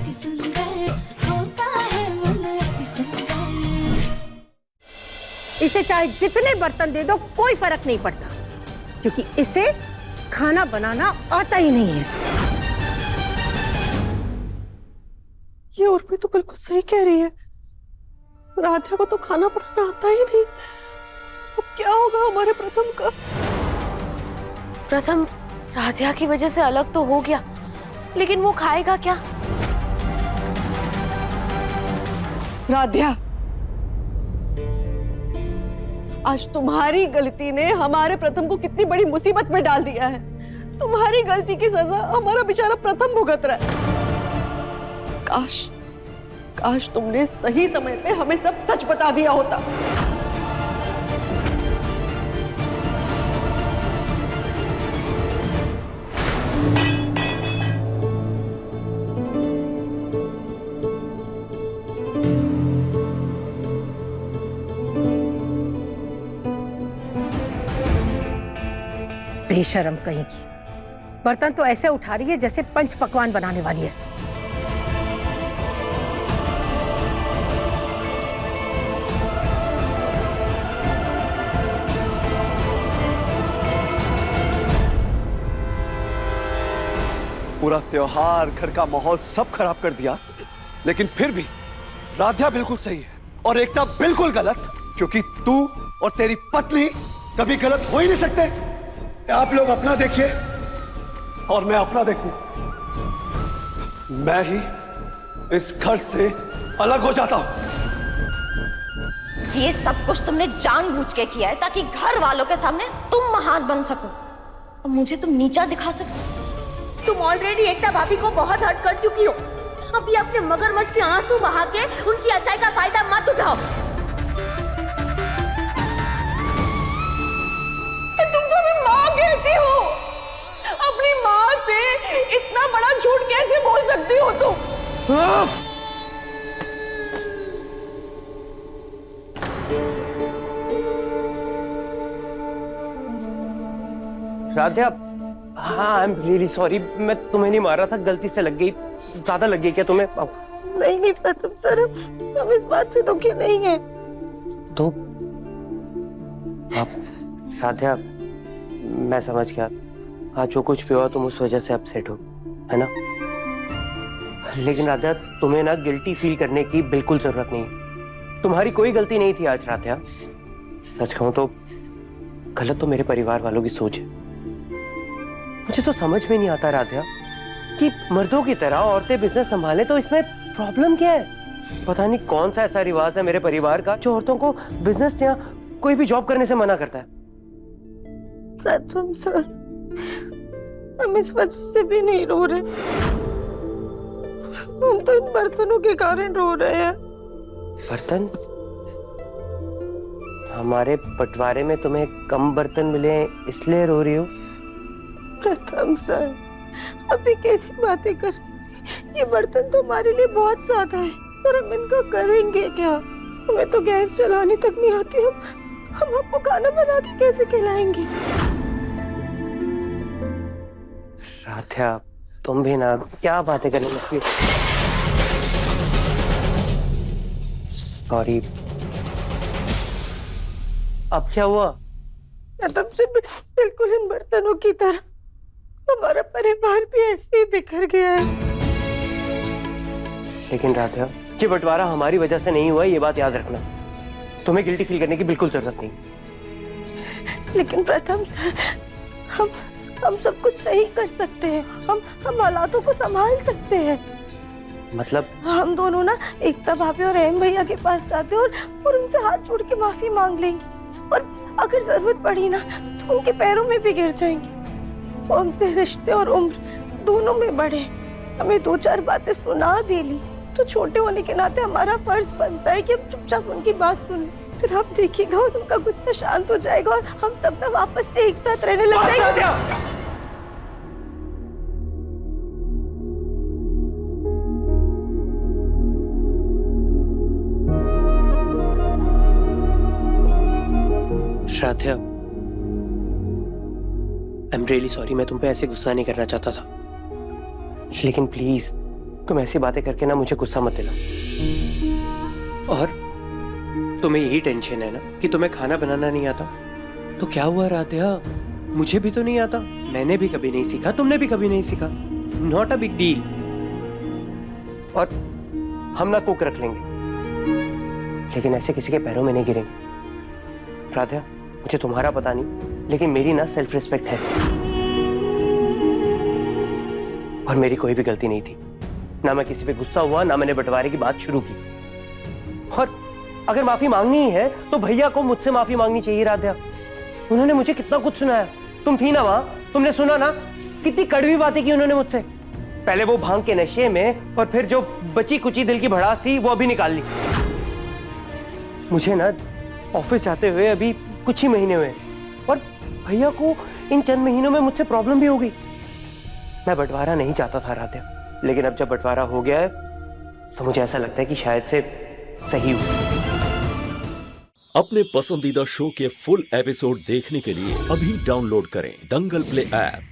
अति सुंदर होता है मन अति सुंदर। इसे चाहे जितने बर्तन दे दो कोई फर्क नहीं पड़ता, क्योंकि इसे खाना बनाना आता ही नहीं है। ये उर्मी तो बिल्कुल सही कह रही है, राधा को तो खाना बनाना आता ही नहीं। अब क्या होगा हमारे प्रथम का? प्रथम राधिया की वजह से अलग तो हो गया, लेकिन वो खाएगा क्या? राधिया, आज तुम्हारी गलती ने हमारे प्रथम को कितनी बड़ी मुसीबत में डाल दिया है। तुम्हारी गलती की सजा हमारा बेचारा प्रथम भुगत रहा है। काश काश तुमने सही समय पे हमें सब सच बता दिया होता। बेशरम कहीं की, बर्तन तो ऐसे उठा रही है जैसे पंच पकवान बनाने वाली है। पूरा त्योहार, घर का माहौल सब खराब कर दिया, लेकिन फिर भी राधिया बिल्कुल सही है और एकता बिल्कुल गलत, क्योंकि तू और तेरी पत्नी कभी गलत हो ही नहीं सकते। आप लोग अपना देखिए और मैं अपना देखूं। मैं ही इस घर से अलग हो जाता हूं। ये सब कुछ तुमने जानबूझ के किया है ताकि घर वालों के सामने तुम महान बन सको और मुझे तुम नीचा दिखा सको। तुम ऑलरेडी एकता भाभी को बहुत हर्ट कर चुकी हो। अभी अपने मगरमच्छ के आंसू बहा के उनकी अच्छाई का फायदा मत उठाओ। तुम तो हमें माँ कहती हो, अपनी माँ से इतना बड़ा झूठ कैसे बोल सकती हो तुम? राधिया, हाँ आई एम रियली सॉरी, मैं तुम्हें नहीं मार रहा था, गलती से लग गई। ज्यादा लग गई क्या तुम्हें? नहीं नहीं प्रथम सर, हम इस बात से दुखी नहीं है। तो आप राधिया, मैं समझ गया, आज जो कुछ भी हुआ तुम उस वजह से अपसेट हो, है ना? लेकिन राधिया, तुम्हें ना गिल्टी फील करने की बिल्कुल जरूरत नहीं है। तुम्हारी कोई गलती नहीं थी आज राधिया। सच कहूं तो गलत तो मेरे परिवार वालों की सोच है। मुझे तो समझ में नहीं आता राधिया कि मर्दों की तरह औरतें बिजनेस संभालें, तो इसमें प्रॉब्लम क्या है? पता नहीं कौन सा ऐसा रिवाज है मेरे परिवार का जो औरतों को बिजनेस या कोई भी जॉब करने से मना करता है। प्रथम सर, हम इस वजह से भी नहीं रो रहे, हम तो इन बर्तनों के कारण रो रहे हैं। बर्तन? हमारे बंटवारे में तुम्हें कम बर्तन मिले इसलिए रो रही हो? प्रथम सर, अभी कैसी बातें कर रही हैं? ये बर्तन तो हमारे लिए बहुत ज्यादा है और हम इनका करेंगे क्या? हमें तो गैस चलानी तक नहीं आती, हम आपको खाना बना के कैसे खिलाएंगे? राधिया, तुम भी ना क्या बातें करने लगती हो। सॉरी। अब क्या हुआ? प्रथम से बिल्कुल इन बर्तनों की तरह हमारा परिवार भी ऐसे ही बिखर गया है। लेकिन राधिया, ये बंटवारा हमारी वजह से नहीं हुआ, ये बात याद रखना। तुम्हें गिल्टी फील करने की बिल्कुल जरूरत नहीं। लेकिन प्रथम सर, हम सब कुछ सही कर सकते हैं, हम हालातों को संभाल सकते हैं। मतलब? हम दोनों ना एकता भाभी और अहम भैया के पास जाते हैं और उनसे हाथ जोड़ के माफी मांग लेंगे, और अगर जरूरत पड़ी ना तो उनके पैरों में भी गिर जाएंगे। वो हमसे रिश्ते और उम्र दोनों में बड़े, हमें दो चार बातें सुना भी ली तो छोटे होने के नाते हमारा फर्ज बनता है कि हम चुपचाप उनकी बात सुने। फिर आप देखिएगा और उनका गुस्सा शांत हो जाएगा और हम सब ना वापस से एक साथ रहने लग जाएंगे। Radhiya, I am really sorry, मैं तुम पे ऐसे गुस्सा नहीं करना चाहता था, लेकिन प्लीज तुम ऐसी बातें करके ना मुझे गुस्सा मत दिलाओ। और तुम्हें यही टेंशन है ना कि तुम्हें खाना बनाना नहीं आता? तो क्या हुआ राध्या, मुझे भी तो नहीं आता, मैंने भी कभी नहीं सीखा, तुमने भी कभी नहीं सीखा। Not a big deal. और हम ना कुक रख लेंगे, लेकिन ऐसे किसी के पैरों में नहीं गिरेंगे। राध्या, मुझे तुम्हारा पता नहीं, लेकिन मेरी ना सेल्फ रिस्पेक्ट है, और मेरी कोई भी गलती नहीं थी। ना मैं किसी पे गुस्सा हुआ, ना मैंने बंटवारे की बात शुरू की। और अगर माफी मांगनी ही है तो भैया को मुझसे माफी मांगनी चाहिए राध्या। उन्होंने मुझे कितना कुछ सुनाया, तुम थी ना वहां, तुमने सुना ना कितनी कड़वी बातें की उन्होंने मुझसे। पहले वो भांग के नशे में, और फिर जो बची कुची दिल की भड़ास थी वो अभी निकाल ली। मुझे ना ऑफिस जाते हुए अभी कुछ ही महीने हुए, और भैया को इन चंद महीनों में मुझसे प्रॉब्लम भी हो गई। मैं बंटवारा नहीं चाहता था राध्या, लेकिन अब जब बंटवारा हो गया है तो मुझे ऐसा लगता है कि शायद से सही हुआ। अपने पसंदीदा शो के फुल एपिसोड देखने के लिए अभी डाउनलोड करें दंगल प्ले ऐप।